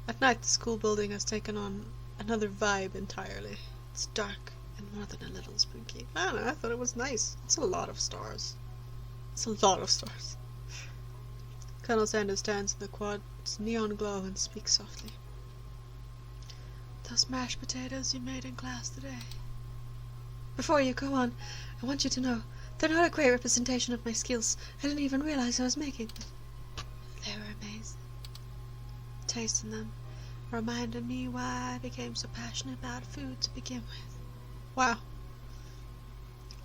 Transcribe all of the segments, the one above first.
At night, the school building has taken on another vibe entirely. It's dark and more than a little spooky. I don't know, I thought it was nice. It's a lot of stars. It's a lot of stars. Colonel Sanders stands in the quad's neon glow and speaks softly. Those mashed potatoes you made in class today. Before you go on, I want you to know, they're not a great representation of my skills. I didn't even realize I was making them. They were amazing. Tasting them reminded me why I became so passionate about food to begin with. Wow.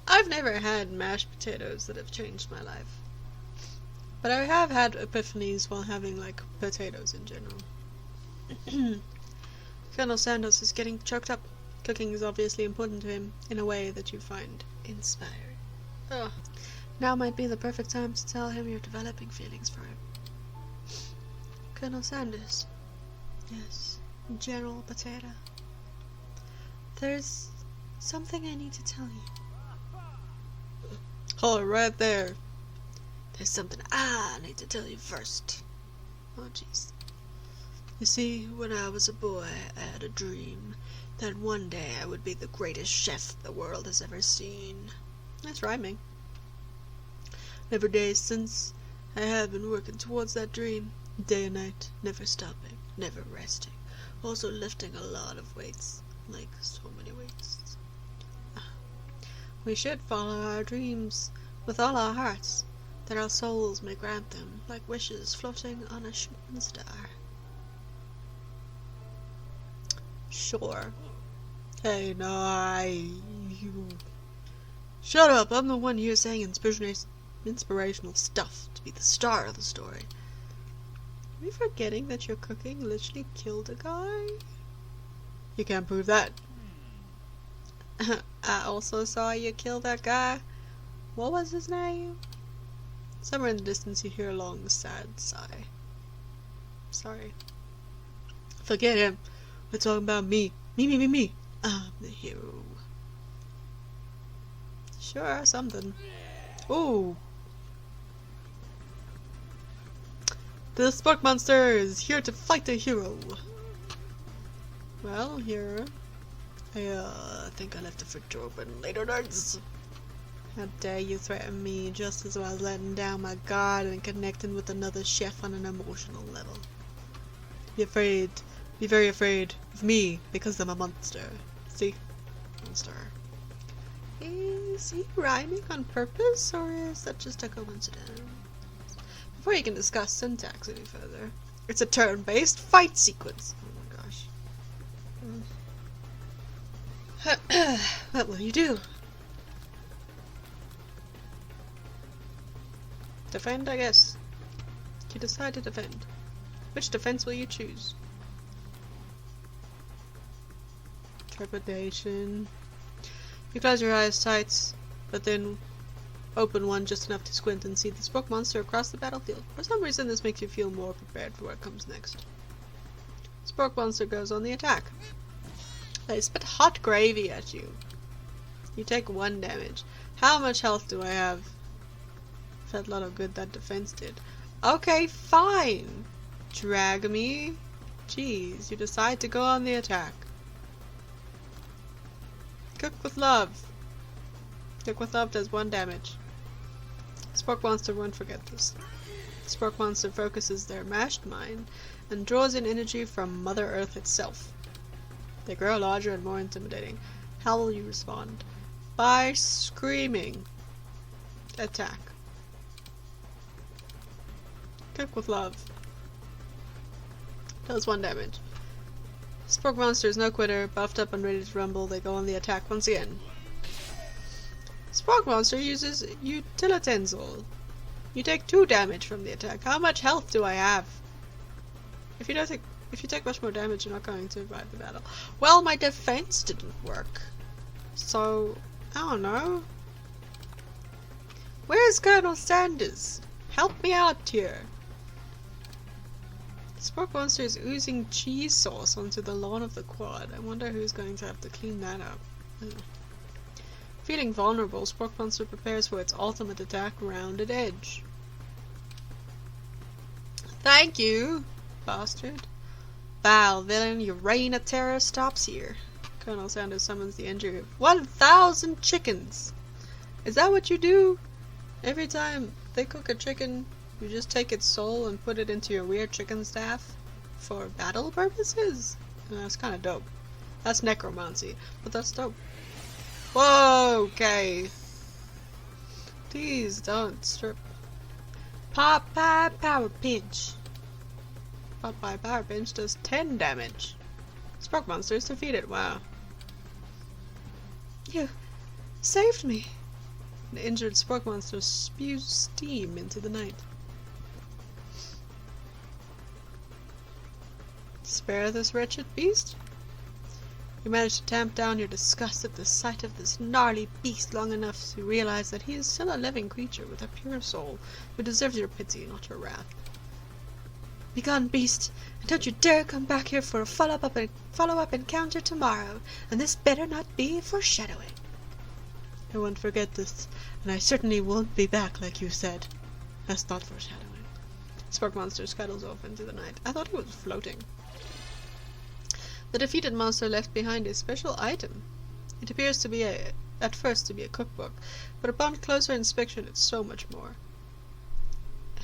I've never had mashed potatoes that have changed my life. But I have had epiphanies while having, like, potatoes in general. Colonel Sanders is getting choked up. Cooking is obviously important to him in a way that you find inspiring. Ugh. Now might be the perfect time to tell him you're developing feelings for him. Colonel Sanders. Yes, General Potato. There's something I need to tell you. Hold it right there. There's something I need to tell you first. Oh, jeez. You see, when I was a boy, I had a dream that one day I would be the greatest chef the world has ever seen. That's rhyming. Every day since, I have been working towards that dream, day and night, never stopping, never resting, also lifting a lot of weights, like so many weights. We should follow our dreams with all our hearts, that our souls may grant them, like wishes floating on a shooting star. Sure. Hey, no, you... Shut up, I'm the one here saying inspirational stuff to be the star of the story. Are you forgetting that your cooking literally killed a guy? You can't prove that. I also saw you kill that guy. What was his name? Somewhere in the distance you hear a long, sad sigh. Sorry. Forget him. We're talking about me. Me. I'm the hero. Sure, something. Ooh. The Spark Monster is here to fight the hero. Well, hero. I think I left the fridge open. Later, nerds. How dare you threaten me just as I was letting down my guard and connecting with another chef on an emotional level. Be afraid. Be very afraid of me because I'm a monster. See? Monster. Is he rhyming on purpose or is that just a coincidence? Before you can discuss syntax any further, it's a turn-based fight sequence. Oh my gosh. What will you do? Defend, I guess. You decide to defend. Which defense will you choose? Trepidation. You close your eyes tight, but then open one just enough to squint and see the Spark Monster across the battlefield. For some reason this makes you feel more prepared for what comes next. Spark Monster goes on the attack. They spit hot gravy at you. You take 1 damage. How much health do I have? Felt a lot of good that defense did. Okay, fine. Drag me. Jeez, you decide to go on the attack. Cook with love. Cook with love does 1 damage. Spark Monster won't forget this. Spark Monster focuses their mashed mind and draws in energy from Mother Earth itself. They grow larger and more intimidating. How will you respond? By screaming. Attack. Cook with love. Does 1 damage. Spark Monster is no quitter, buffed up and ready to rumble. They go on the attack once again. Spark Monster uses Utilitensel. You take 2 damage from the attack. How much health do I have? If you take much more damage, you're not going to survive the battle. Well, my defense didn't work. So, I don't know. Where's Colonel Sanders? Help me out here. Spark Monster is oozing cheese sauce onto the lawn of the quad. I wonder who's going to have to clean that up. Feeling vulnerable, Spark Monster prepares for its ultimate attack, Rounded Edge. Thank you, bastard. Foul villain, your reign of terror stops here. Colonel Sanders summons the injury of 1,000 chickens. Is that what you do? Every time they cook a chicken, you just take its soul and put it into your weird chicken staff? For battle purposes? That's kind of dope. That's necromancy, but that's dope. Whoa, okay. Please don't strip. Popeye Power Pinch. Popeye Power Pinch does 10 damage. Spark monster is defeated. Wow. You saved me. The injured spark monster spews steam into the night. Spare this wretched beast? You manage to tamp down your disgust at the sight of this gnarly beast long enough to realize that he is still a living creature with a pure soul who deserves your pity, not your wrath. Begone, beast, and don't you dare come back here for a follow-up encounter tomorrow, and this better not be foreshadowing. I won't forget this, and I certainly won't be back like you said. That's not foreshadowing. Spark monster scuttles off into the night. I thought he was floating. The defeated monster left behind a special item. It appears to be at first to be a cookbook, but upon closer inspection it's so much more.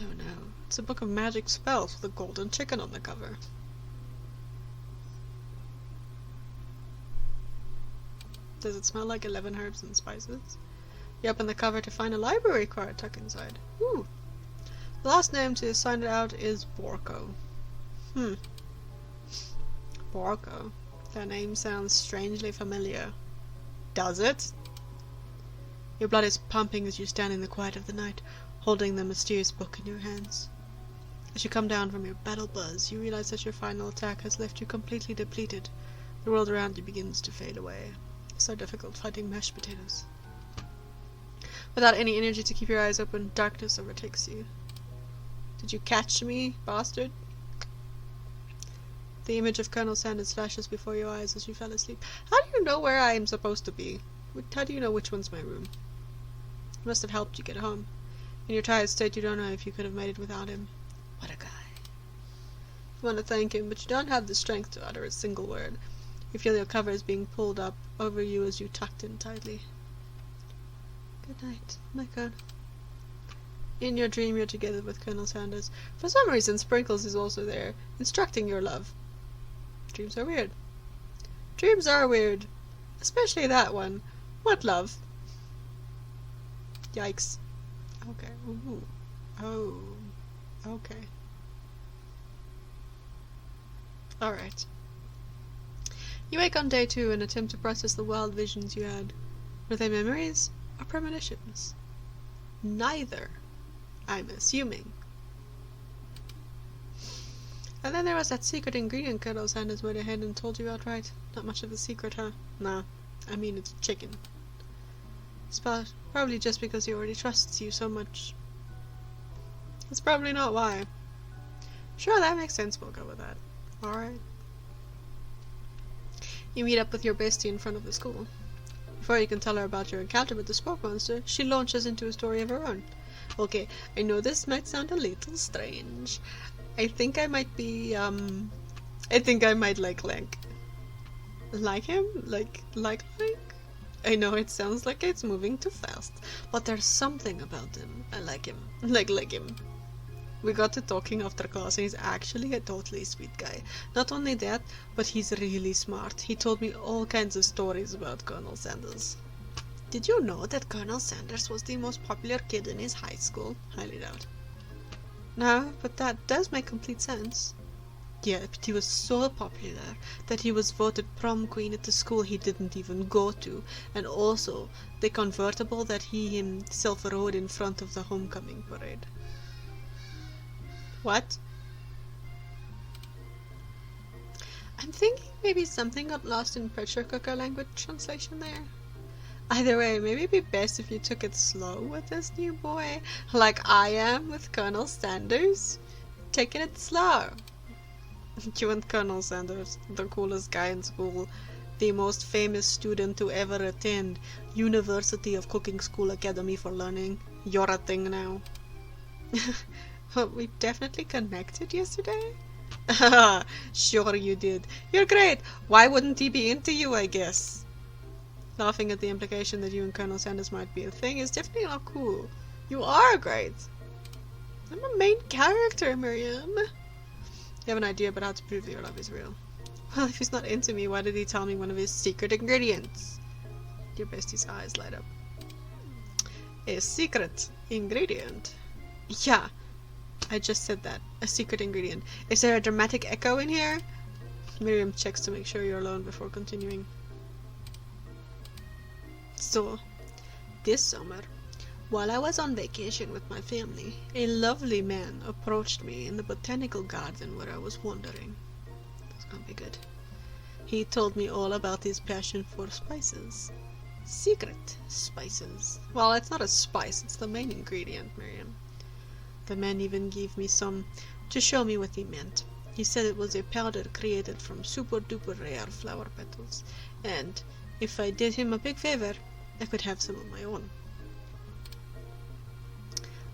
Oh no, it's a book of magic spells with a golden chicken on the cover. Does it smell like 11 herbs and spices? You open the cover to find a library card tucked inside. Ooh. The last name to sign it out is Borko. Borko. That name sounds strangely familiar. Does it? Your blood is pumping as you stand in the quiet of the night, holding the mysterious book in your hands. As you come down from your battle buzz, you realize that your final attack has left you completely depleted. The world around you begins to fade away. So difficult fighting mashed potatoes. Without any energy to keep your eyes open, darkness overtakes you. Did you catch me, bastard? The image of Colonel Sanders flashes before your eyes as you fell asleep. How do you know where I am supposed to be? How do you know which one's my room? It must have helped you get home. In your tired state, you don't know if you could have made it without him. What a guy. You want to thank him, but you don't have the strength to utter a single word. You feel your covers being pulled up over you as you tucked in tightly. Good night, my God. In your dream, you're together with Colonel Sanders. For some reason, Sprinkles is also there, instructing your love. Dreams are weird. Dreams are weird. Especially that one. What love? Yikes. Okay. Ooh. Oh. Okay. Alright. You wake on day 2 and attempt to process the wild visions you had. Were they memories or premonitions? Neither, I'm assuming. And then there was that secret ingredient Colonel Sanders went ahead and told you outright. Not much of a secret, huh? Nah, I mean it's chicken. It's probably just because he already trusts you so much. That's probably not why. Sure, that makes sense, we'll go with that. Alright. You meet up with your bestie in front of the school. Before you can tell her about your encounter with the smoke monster, she launches into a story of her own. Okay, I know this might sound a little strange. I think I might be, I think I might like Link. Like him? Like Link? I know it sounds like it's moving too fast, but there's something about him. I like him. Like him. We got to talking after class and he's actually a totally sweet guy. Not only that, but he's really smart. He told me all kinds of stories about Colonel Sanders. Did you know that Colonel Sanders was the most popular kid in his high school? Highly doubt. No, but that does make complete sense. Yeah, but he was so popular that he was voted prom queen at the school he didn't even go to, and also the convertible that he himself rode in front of the homecoming parade. What? I'm thinking maybe something got lost in pressure cooker language translation there. Either way, maybe it'd be best if you took it slow with this new boy, like I am with Colonel Sanders. Taking it slow. You and Colonel Sanders, the coolest guy in school, the most famous student to ever attend University of Cooking School Academy for Learning. You're a thing now. But we definitely connected yesterday? Sure you did. You're great. Why wouldn't he be into you, I guess? Laughing at the implication that you and Colonel Sanders might be a thing is definitely not cool. You are great. I'm a main character, Miriam. You have an idea about how to prove that your love is real. Well, if he's not into me, why did he tell me one of his secret ingredients? Your bestie's eyes light up. A secret ingredient? Yeah, I just said that. A secret ingredient. Is there a dramatic echo in here? Miriam checks to make sure you're alone before continuing. So, this summer, while I was on vacation with my family, a lovely man approached me in the botanical garden where I was wandering. That's gonna be good. He told me all about his passion for spices. Secret spices. Well, it's not a spice, it's the main ingredient, Miriam. The man even gave me some to show me what he meant. He said it was a powder created from super duper rare flower petals, and if I did him a big favor, I could have some of my own.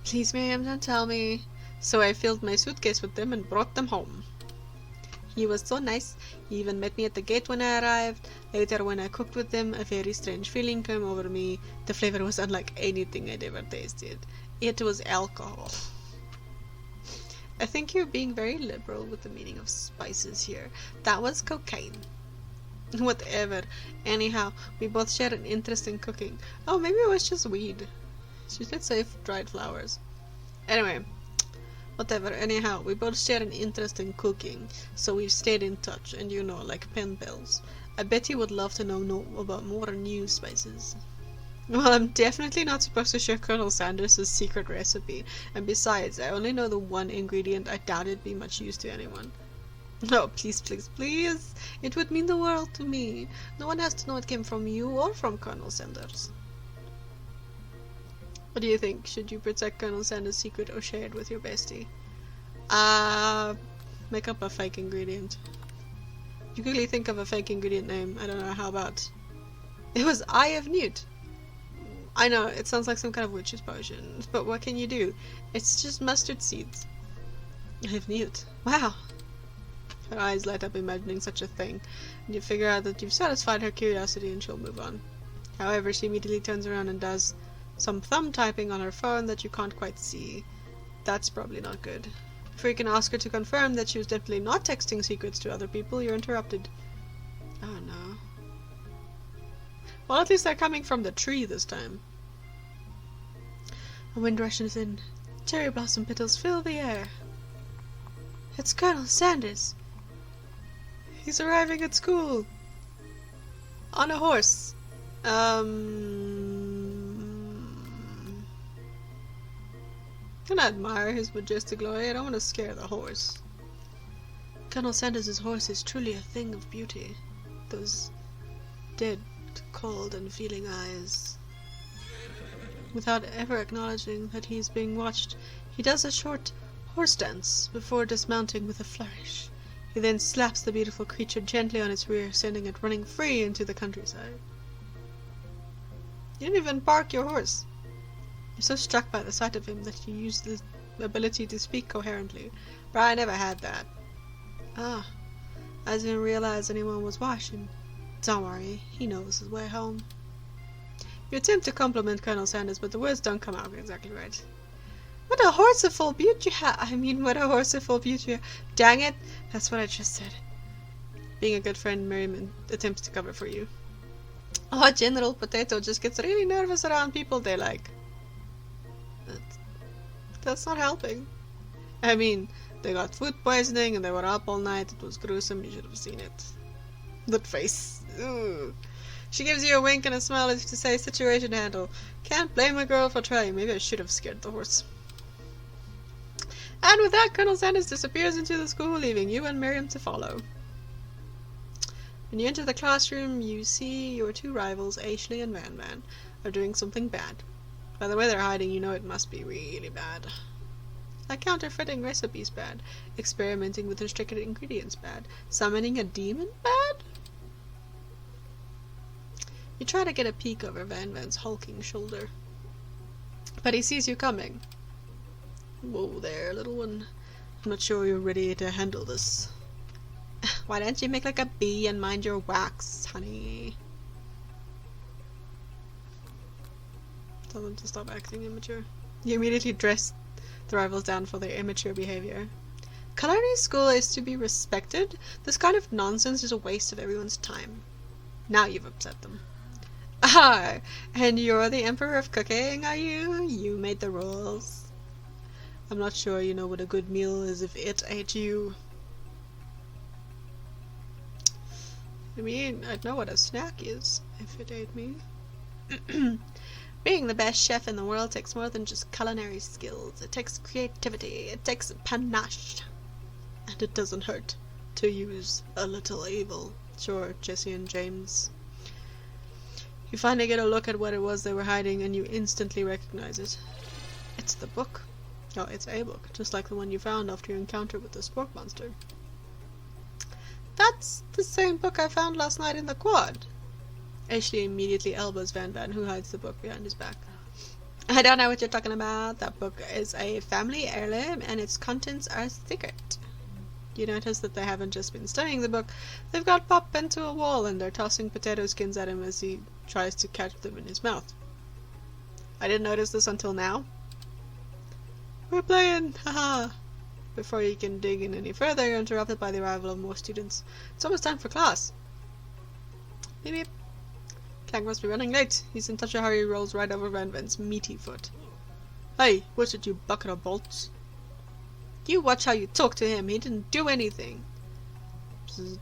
Please, Miriam, don't tell me. So I filled my suitcase with them and brought them home. He was so nice. He even met me at the gate when I arrived. Later, when I cooked with them, a very strange feeling came over me. The flavor was unlike anything I'd ever tasted. It was alcohol. I think you're being very liberal with the meaning of spices here. That was cocaine. Whatever. Anyhow, we both share an interest in cooking. Oh, maybe it was just weed. She did say dried flowers. Anyway, whatever. Anyhow, we both share an interest in cooking, so we've stayed in touch, and you know, like pen pals. I bet you would love to know about more new spices. Well, I'm definitely not supposed to share Colonel Sanders' secret recipe, and besides, I only know the one ingredient. I doubt it'd be much use to anyone. Oh, please, please, please. It would mean the world to me. No one has to know it came from you or from Colonel Sanders. What do you think? Should you protect Colonel Sanders' secret or share it with your bestie? Make up a fake ingredient. You quickly think of a fake ingredient name. I don't know, how about... It was Eye of Newt. I know, it sounds like some kind of witch's potion, but what can you do? It's just mustard seeds. Eye of Newt. Wow. Her eyes light up imagining such a thing, and you figure out that you've satisfied her curiosity and she'll move on. However, she immediately turns around and does some thumb typing on her phone that you can't quite see. That's probably not good. Before you can ask her to confirm that she was definitely not texting secrets to other people, you're interrupted. Oh no. Well, at least they're coming from the tree this time. A wind rushes in. Cherry blossom petals fill the air. It's Colonel Sanders. He's arriving at school. On a horse. Can I admire his majestic glory? I don't want to scare the horse. Colonel Sanders' horse is truly a thing of beauty. Those dead, cold, and feeling eyes. Without ever acknowledging that he's being watched, he does a short horse dance before dismounting with a flourish. He then slaps the beautiful creature gently on its rear, sending it running free into the countryside. You didn't even park your horse. You're so struck by the sight of him that you use the ability to speak coherently. But I never had that. Ah, I didn't realize anyone was watching. Don't worry, he knows his way home. You attempt to compliment Colonel Sanders, but the words don't come out exactly right. What a horseful beaut you have! What a horseful beaut you have! Dang it! That's what I just said. Being a good friend, Merriman attempts to cover for you. Oh, General Potato just gets really nervous around people they like. That's not helping. I mean, they got food poisoning and they were up all night. It was gruesome. You should have seen it. That face. Ooh. She gives you a wink and a smile as if to say, situation handle. Can't blame a girl for trying. Maybe I should have scared the horse. And with that, Colonel Sanders disappears into the school, leaving you and Miriam to follow. When you enter the classroom, you see your two rivals, Ashley and Van Van, are doing something bad. By the way they're hiding, you know it must be really bad. Like counterfeiting recipes bad, experimenting with restricted ingredients bad, summoning a demon bad? You try to get a peek over Van Van's hulking shoulder, but he sees you coming. Whoa there, little one. I'm not sure you're ready to handle this. Why don't you make like a bee and mind your wax, honey? Tell them to stop acting immature. You immediately dress the rivals down for their immature behavior. Culinary school is to be respected. This kind of nonsense is a waste of everyone's time. Now you've upset them. Ah, and you're the emperor of cooking, are you? You made the rules. I'm not sure you know what a good meal is if it ate you. I mean, I'd know what a snack is if it ate me. Being the best chef in the world takes more than just culinary skills. It takes creativity. It takes panache. And it doesn't hurt to use a little evil. Sure, Jesse and James. You finally get a look at what it was they were hiding, and you instantly recognize it. It's the book. Oh, it's a book, just like the one you found after your encounter with the spork monster. That's the same book I found last night in the quad. Ashley immediately elbows Van, who hides the book behind his back. I don't know what you're talking about. That book is a family heirloom, and its contents are secret. You notice that they haven't just been studying the book, they've got Pop into a wall and they're tossing potato skins at him as he tries to catch them in his mouth. I didn't notice this until now. We're playing, haha. Before you can dig in any further, you're interrupted by the arrival of more students. It's almost time for class. Beep beep. Clank must be running late. He's in such a hurry he rolls right over Van's meaty foot. Hey, what's it, you bucket of bolts? You watch how you talk to him. He didn't do anything. Who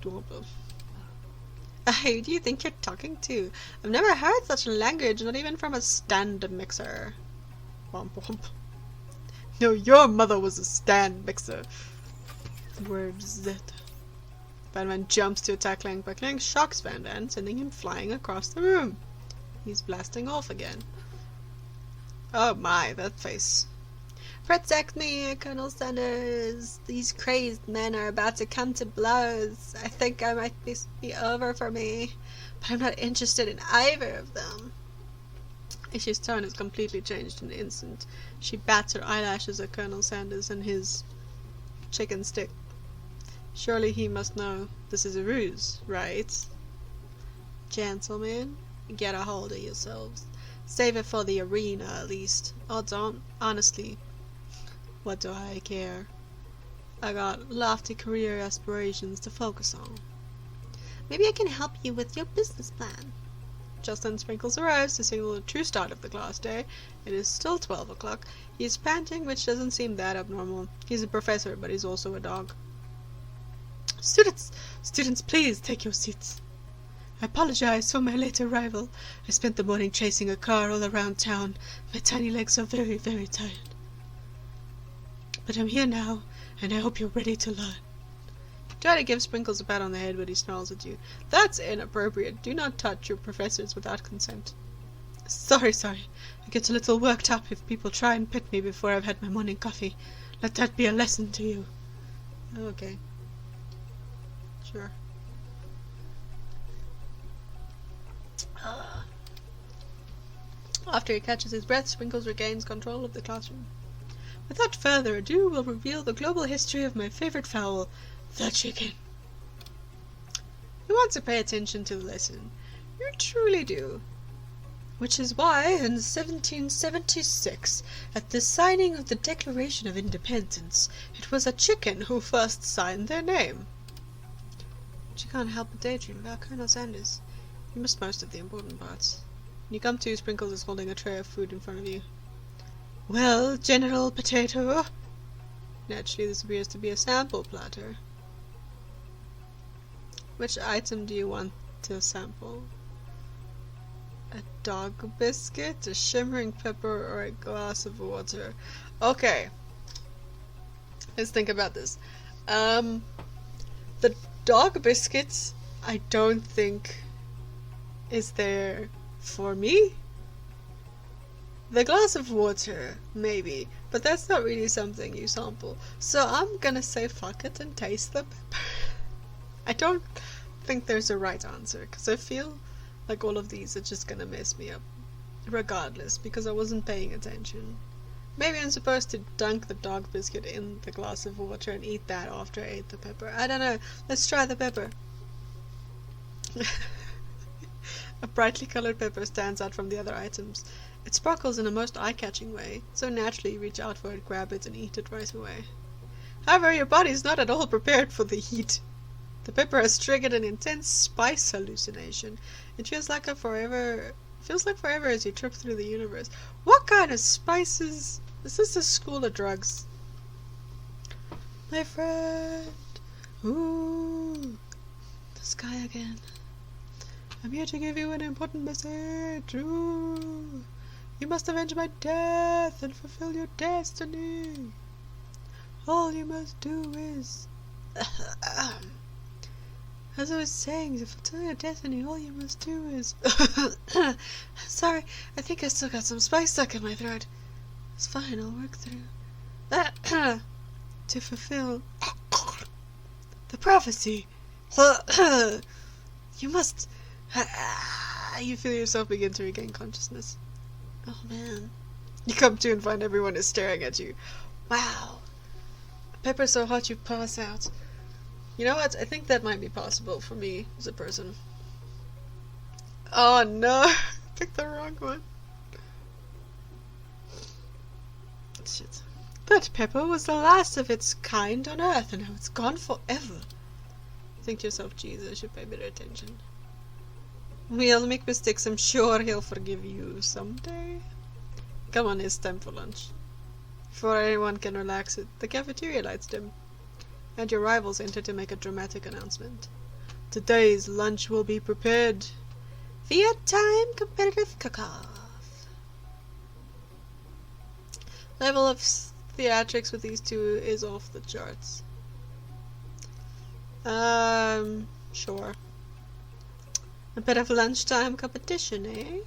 do you think you're talking to? I've never heard such language, not even from a stand mixer. Womp womp. No, your mother was a stand mixer. Where's that? Van jumps to attack Clank, but Clank shocks Van, sending him flying across the room. He's blasting off again. Oh my, that face. Protect me, Colonel Sanders. These crazed men are about to come to blows. I think I might be over for me, but I'm not interested in either of them. Ishi's tone has completely changed in an instant. She bats her eyelashes at Colonel Sanders and his chicken stick. Surely he must know this is a ruse, right? Gentlemen, get a hold of yourselves. Save it for the arena, at least. Or don't. Honestly, what do I care? I got lofty career aspirations to focus on. Maybe I can help you with your business plan. Just then Sprinkles arrives to signal the true start of the class day. It is still 12 o'clock. He is panting, which doesn't seem that abnormal. He's a professor, but he's also a dog. Students, please take your seats. I apologize for my late arrival. I spent the morning chasing a car all around town. My tiny legs are very, very tired. But I'm here now, and I hope you're ready to learn. Try to give Sprinkles a pat on the head, but he snarls at you. That's inappropriate. Do not touch your professors without consent. Sorry. I get a little worked up if people try and pet me before I've had my morning coffee. Let that be a lesson to you. Okay. Sure. After he catches his breath, Sprinkles regains control of the classroom. Without further ado, we'll reveal the global history of my favorite fowl, the chicken. You want to pay attention to the lesson. You truly do. Which is why, in 1776, at the signing of the Declaration of Independence, it was a chicken who first signed their name. But you can't help but daydream about Colonel Sanders. You missed most of the important parts. When you come to, Sprinkles is holding a tray of food in front of you. Well, General Potato. Naturally, this appears to be a sample platter. Which item do you want to sample? A dog biscuit, a shimmering pepper, or a glass of water? Okay. Let's think about this. The dog biscuits, I don't think is there for me. The glass of water, maybe, but that's not really something you sample. So I'm gonna say fuck it and taste the pepper. I don't think there's a right answer, because I feel like all of these are just gonna mess me up. Regardless, because I wasn't paying attention. Maybe I'm supposed to dunk the dog biscuit in the glass of water and eat that after I ate the pepper. I don't know. Let's try the pepper. A brightly colored pepper stands out from the other items. It sparkles in a most eye-catching way, so naturally you reach out for it, grab it, and eat it right away. However, your body is not at all prepared for the heat. The pepper has triggered an intense spice hallucination. It feels like forever as you trip through the universe. What kind of spices? Is this a school of drugs? My friend. Ooh. The sky again. I'm here to give you an important message. Ooh. You must avenge my death and fulfill your destiny. All you must do is... As I was saying, to fulfill your destiny, all you must do is... Sorry, I think I still got some spice stuck in my throat. It's fine, I'll work through. To fulfill the prophecy. You must... You feel yourself begin to regain consciousness. Oh man. You come to and find everyone is staring at you. Wow. Pepper's so hot you pass out. You know what? I think that might be possible for me as a person. Oh no! I picked the wrong one. Shit. That pepper was the last of its kind on Earth, and now it's gone forever. Think to yourself, Jesus should pay better attention. We'll make mistakes, I'm sure he'll forgive you someday. Come on, it's time for lunch. Before anyone can relax it, the cafeteria lights dim, and your rivals enter to make a dramatic announcement. Today's lunch will be prepared via time competitive cook-off. Level of theatrics with these two is off the charts. Sure. A bit of lunchtime competition, eh?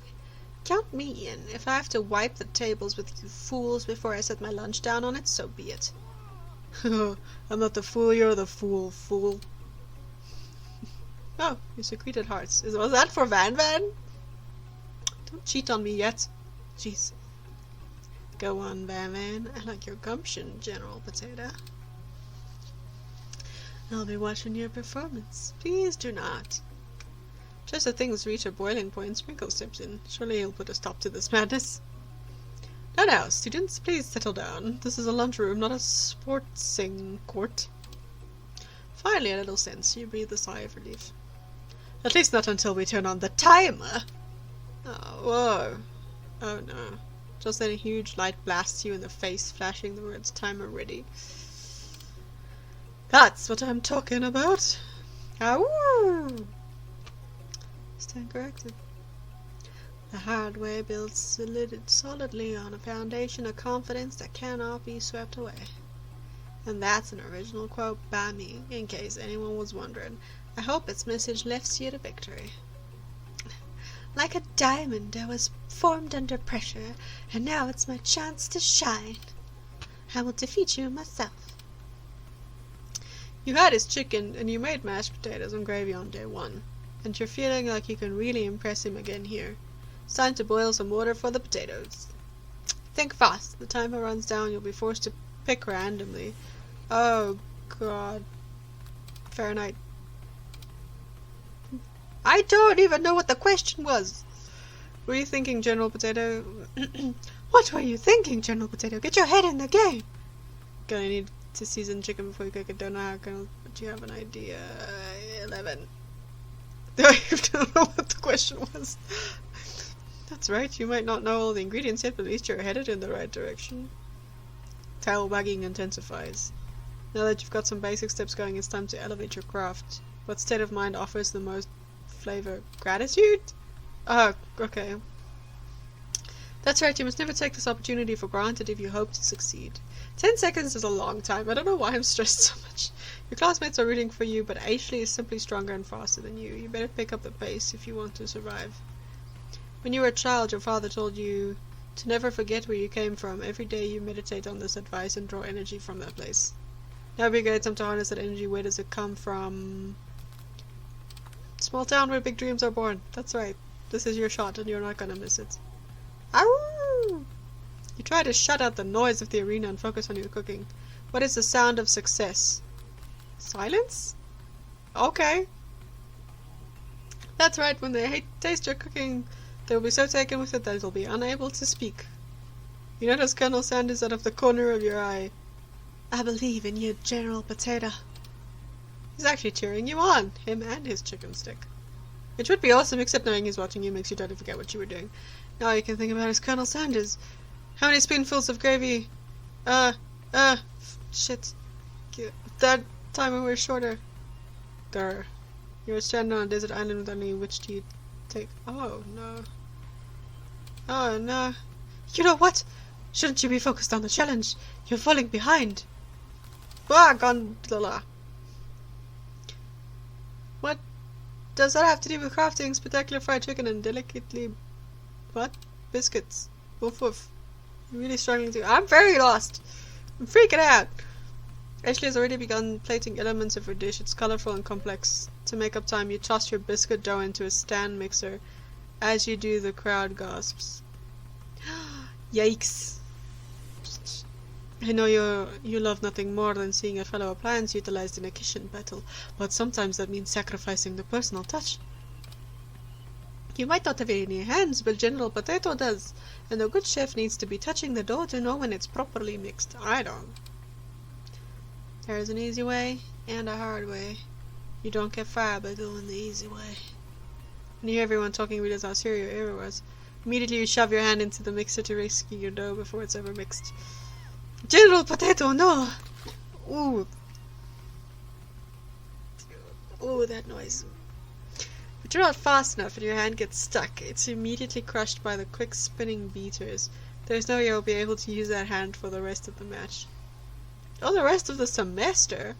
Count me in. If I have to wipe the tables with you fools before I set my lunch down on it, so be it. I'm not the fool, you're the fool. Oh, you secreted hearts. Was that for Van Van? Don't cheat on me yet. Jeez. Go on, Van Van. I like your gumption, General Potato. I'll be watching your performance. Please do not. Just as things reach a boiling point, Sprinkle steps in. Surely he'll put a stop to this madness. Now, students, please settle down. This is a lunchroom, not a sportsing court. Finally, a little sense. You breathe a sigh of relief. At least not until we turn on the timer. Oh, whoa. Oh no. Just then a huge light blasts you in the face, flashing the words timer ready. That's what I'm talking about. Ow! Stand corrected. The hard way builds solidly on a foundation of confidence that cannot be swept away. And that's an original quote by me, in case anyone was wondering. I hope its message lifts you to victory. Like a diamond, I was formed under pressure, and now it's my chance to shine. I will defeat you myself. You had his chicken, and you made mashed potatoes and gravy on day 1. And you're feeling like you can really impress him again here. It's time to boil some water for the potatoes. Think fast. The timer runs down. You'll be forced to pick randomly. Oh, God. Fahrenheit. I don't even know what the question was. Were you thinking, General Potato? What were you thinking, General Potato? Get your head in the game. Gonna need to season chicken before you cook it. Don't know how. But you have an idea. 11. I don't know what the question was. That's right, you might not know all the ingredients yet, but at least you're headed in the right direction. Tail wagging intensifies. Now that you've got some basic steps going, it's time to elevate your craft. What state of mind offers the most flavor? Gratitude? Oh, okay. That's right, you must never take this opportunity for granted if you hope to succeed. 10 seconds is a long time. I don't know why I'm stressed so much. Your classmates are rooting for you, but Ashley is simply stronger and faster than you. You better pick up the pace if you want to survive. When you were a child, your father told you to never forget where you came from. Every day you meditate on this advice and draw energy from that place. Now be a great time to harness that energy. Where does it come from? Small town where big dreams are born. That's right. This is your shot and you're not gonna miss it. Ow! You try to shut out the noise of the arena and focus on your cooking. What is the sound of success? Silence? Okay. That's right, when they taste your cooking, they will be so taken with it that they'll be unable to speak. You notice Colonel Sanders out of the corner of your eye. I believe in you, General Potato. He's actually cheering you on, him and his chicken stick. Which would be awesome, except knowing he's watching you makes you totally forget what you were doing. Now all you can think about is Colonel Sanders. How many spoonfuls of gravy? Shit. That time when we were shorter. There. You're stranded on a desert island with only which do you take? Oh, no. Oh, no. You know what? Shouldn't you be focused on the challenge? You're falling behind. Ah, gondola. What does that have to do with crafting spectacular fried chicken and delicately... what? Biscuits. Woof woof. I'm really struggling to... I'm very lost. I'm freaking out. Ashley has already begun plating elements of her dish. It's colorful and complex. To make up time, you toss your biscuit dough into a stand mixer. As you do, the crowd gasps. Yikes. I know you love nothing more than seeing a fellow appliance utilized in a kitchen battle, but sometimes that means sacrificing the personal touch. You might not have any hands, but General Potato does, and a good chef needs to be touching the dough to know when it's properly mixed. I don't. There's an easy way and a hard way. You don't get far by going the easy way. When you hear everyone talking, realize how serious your error was. Immediately you shove your hand into the mixer to rescue your dough before it's ever mixed. General Potato, no! Ooh. Ooh, that noise. But you're not fast enough and your hand gets stuck. It's immediately crushed by the quick spinning beaters. There's no way you'll be able to use that hand for the rest of the match. Oh, the rest of the semester?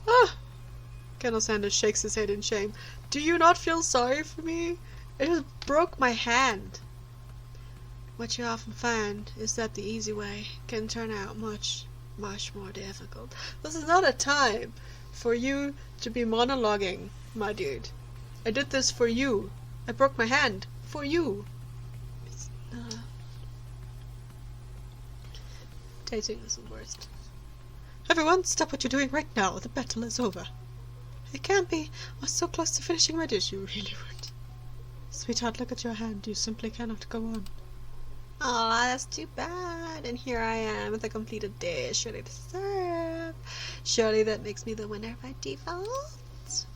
Ah! Colonel Sanders shakes his head in shame. Do you not feel sorry for me? It just broke my hand. What you often find is that the easy way can turn out much, much more difficult. This is not a time for you to be monologuing, my dude. I did this for you. I broke my hand for you. Tasting is the worst. Everyone, stop what you're doing right now. The battle is over. It can't be. I was so close to finishing my dish. You really weren't. Sweetheart, look at your hand. You simply cannot go on. Aw, that's too bad. And here I am with a completed dish ready to serve. Surely that makes me the winner by default?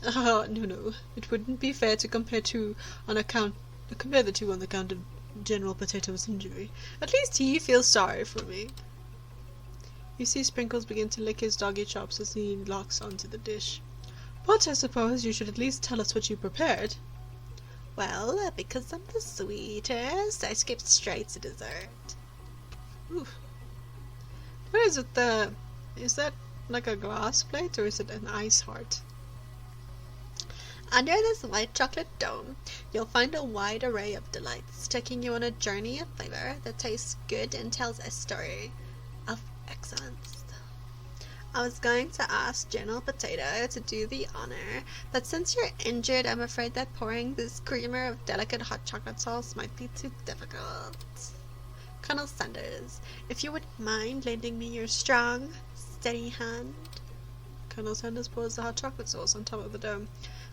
Oh, no. It wouldn't be fair to compare the two on account of General Potato's injury. At least he feels sorry for me. You see Sprinkles begin to lick his doggy chops as he locks onto the dish. But I suppose you should at least tell us what you prepared. Well, because I'm the sweetest, I skipped straight to dessert. Ooh. What is it, is that like a glass plate or is it an ice heart? Under this white chocolate dome, you'll find a wide array of delights, taking you on a journey of flavor that tastes good and tells a story of excellence. I was going to ask General Potato to do the honor, but since you're injured, I'm afraid that pouring this creamer of delicate hot chocolate sauce might be too difficult. Colonel Sanders, if you wouldn't mind lending me your strong, steady hand. Colonel Sanders pours the hot chocolate sauce on top of the dome,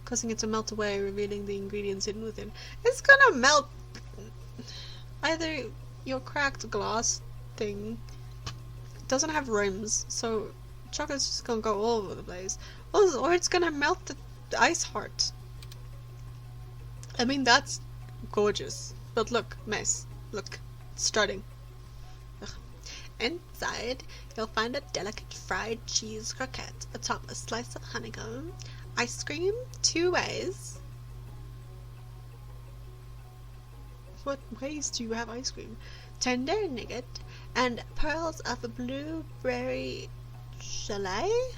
causing it to melt away, revealing the ingredients hidden within. It's gonna melt. Either your cracked glass thing doesn't have rims, so chocolate's just gonna go all over the place, or it's gonna melt the ice heart. I mean, that's gorgeous, but look, mess. Look, it's starting. Ugh. Inside, you'll find a delicate fried cheese croquette atop a slice of honeycomb, ice cream 2 ways. What ways do you have ice cream? Tender nougat and pearls of blueberry gelée,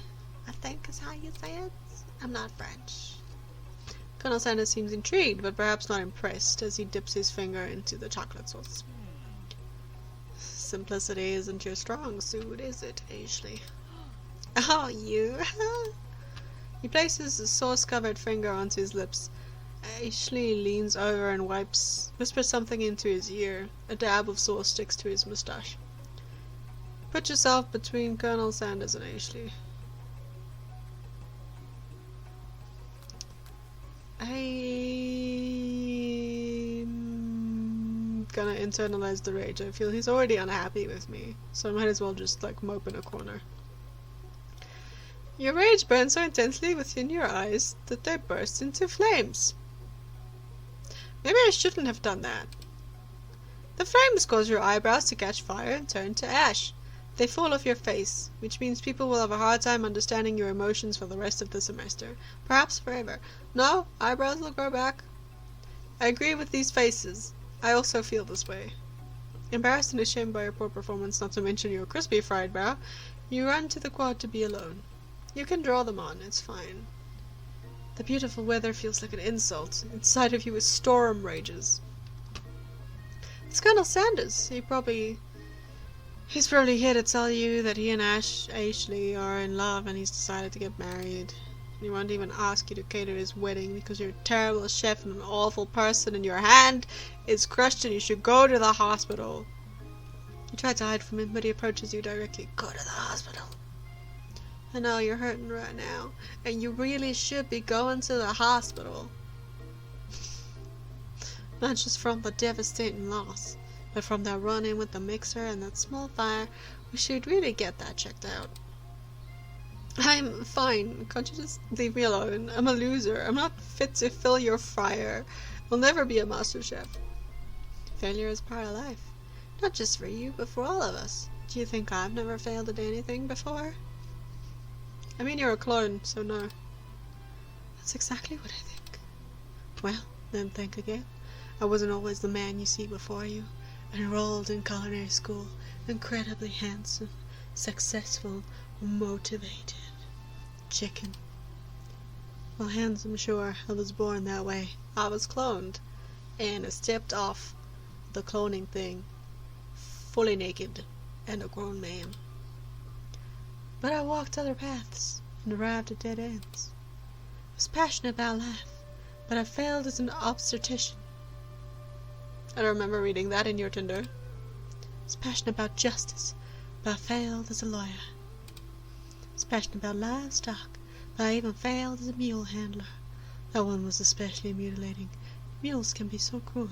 I think is how you say it. I'm not French. Colonel Sanders seems intrigued, but perhaps not impressed, as he dips his finger into the chocolate sauce. Simplicity isn't your strong suit, is it, Ashley? Oh, you! He places a sauce-covered finger onto his lips, Ashley leans over and whispers something into his ear. A dab of sauce sticks to his moustache. Put yourself between Colonel Sanders and Ashley. I'm gonna internalize the rage. I feel he's already unhappy with me, so I might as well just like mope in a corner. Your rage burns so intensely within your eyes that they burst into flames. Maybe I shouldn't have done that. The flames cause your eyebrows to catch fire and turn to ash. They fall off your face, which means people will have a hard time understanding your emotions for the rest of the semester, perhaps forever. No, eyebrows will grow back. I agree with these faces. I also feel this way. Embarrassed and ashamed by your poor performance, not to mention your crispy fried brow, you run to the quad to be alone. You can draw them on, it's fine. The beautiful weather feels like an insult. Inside of you is storm rages. It's Colonel Sanders. He's probably here to tell you that he and Ashley are in love and he's decided to get married. He won't even ask you to cater his wedding because you're a terrible chef and an awful person and your hand is crushed and you should go to the hospital. You try to hide from him, but he approaches you directly. Go to the hospital. I know you're hurting right now, and you really should be going to the hospital. Not just from the devastating loss, but from that run-in with the mixer and that small fire. We should really get that checked out. I'm fine. Can't you just leave me alone? I'm a loser. I'm not fit to fill your fryer. I'll never be a master chef. Failure is part of life. Not just for you, but for all of us. Do you think I've never failed at anything before? I mean, you're a clone, so no. That's exactly what I think. Well, then think again. I wasn't always the man you see before you. Enrolled in culinary school, incredibly handsome, successful, motivated. Chicken. Well, handsome, sure. I was born that way. I was cloned. And I stepped off the cloning thing, fully naked, and a grown man. But I walked other paths and arrived at dead ends. I was passionate about life, but I failed as an obstetrician. I don't remember reading that in your Tinder. I was passionate about justice, but I failed as a lawyer. I was passionate about livestock, but I even failed as a mule handler. That one was especially mutilating. Mules can be so cruel.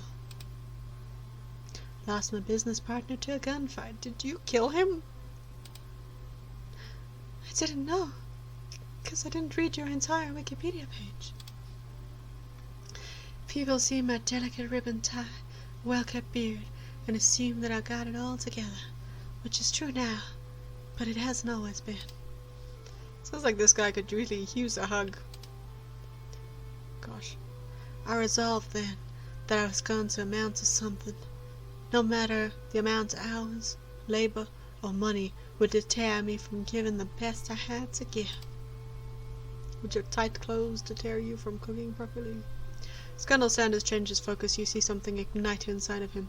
Lost my business partner to a gunfight. Did you kill him? I didn't know, because I didn't read your entire Wikipedia page. People see my delicate ribbon tie, well-kept beard, and assume that I got it all together, which is true now, but it hasn't always been. Sounds like this guy could really use a hug. Gosh. I resolved then that I was going to amount to something. No matter the amount of hours, labor, or money would deter me from giving the best I had to give. Would your tight clothes deter you from cooking properly? As Colonel Sanders changes focus, you see something ignite inside of him.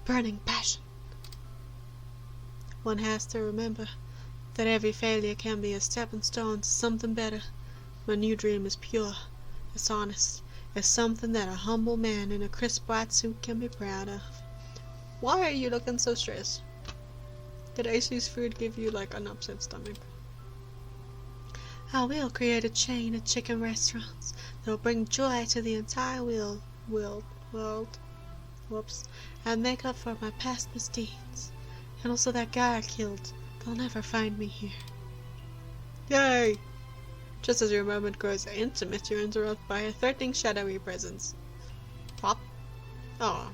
Burning passion. One has to remember that every failure can be a stepping stone to something better. My new dream is pure, it's honest, it's something that a humble man in a crisp white suit can be proud of. Why are you looking so stressed? Did Ashley's food give you like an upset stomach? I will create a chain of chicken restaurants that will bring joy to the entire world. Whoops. And make up for my past misdeeds. And also that guy I killed. They'll never find me here. Yay! Just as your moment grows intimate, you're interrupted by a threatening shadowy presence. Pop. Oh.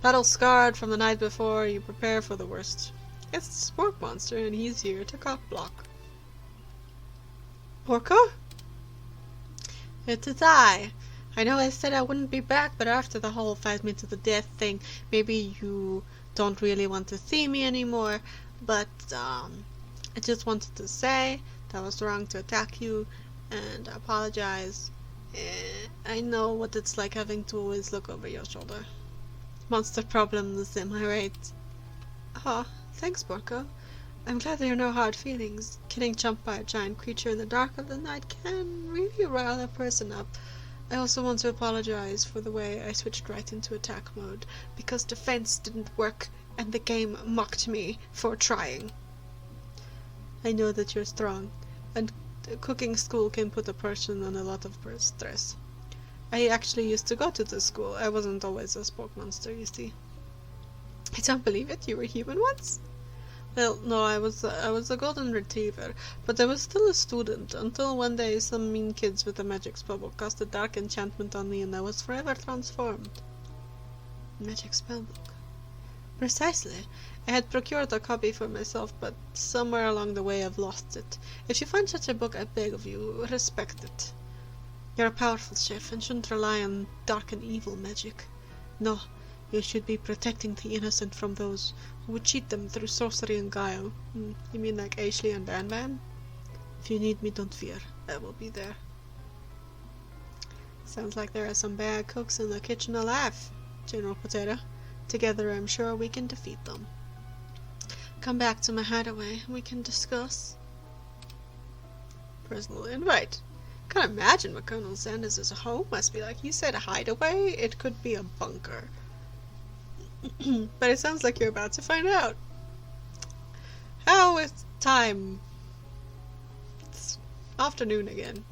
Battle scarred from the night before, you prepare for the worst. It's the Spork Monster, and he's here to cock block. Porco? It's I. I know I said I wouldn't be back, but after the whole fight me to the death thing, maybe you don't really want to see me anymore, but I just wanted to say that I was wrong to attack you, and I apologize. I know what it's like having to always look over your shoulder. Monster problems, am I right? Oh, thanks, Porco. I'm glad there are no hard feelings. Getting jumped by a giant creature in the dark of the night can really rile a person up. I also want to apologize for the way I switched right into attack mode, because defense didn't work and the game mocked me for trying. I know that you're strong, and cooking school can put a person on a lot of stress. I actually used to go to this school. I wasn't always a spoke monster, you see. I don't believe it. You were human once? Well, no, I was a golden retriever, but I was still a student until one day some mean kids with a magic spellbook cast a dark enchantment on me and I was forever transformed. Magic spellbook. Precisely. I had procured a copy for myself, but somewhere along the way I've lost it. If you find such a book, I beg of you, respect it. You're a powerful chef and shouldn't rely on dark and evil magic. No, you should be protecting the innocent from those who would cheat them through sorcery and guile. You mean like Ashley and Van Van? If you need me, don't fear. I will be there. Sounds like there are some bad cooks in the kitchen alive, General Potato. Together I'm sure we can defeat them. Come back to my hideaway and we can discuss. Personal invite. Can't imagine what Colonel Sanders' home must be like. You said a hideaway? It could be a bunker. But it sounds like you're about to find out. How is time? It's afternoon again.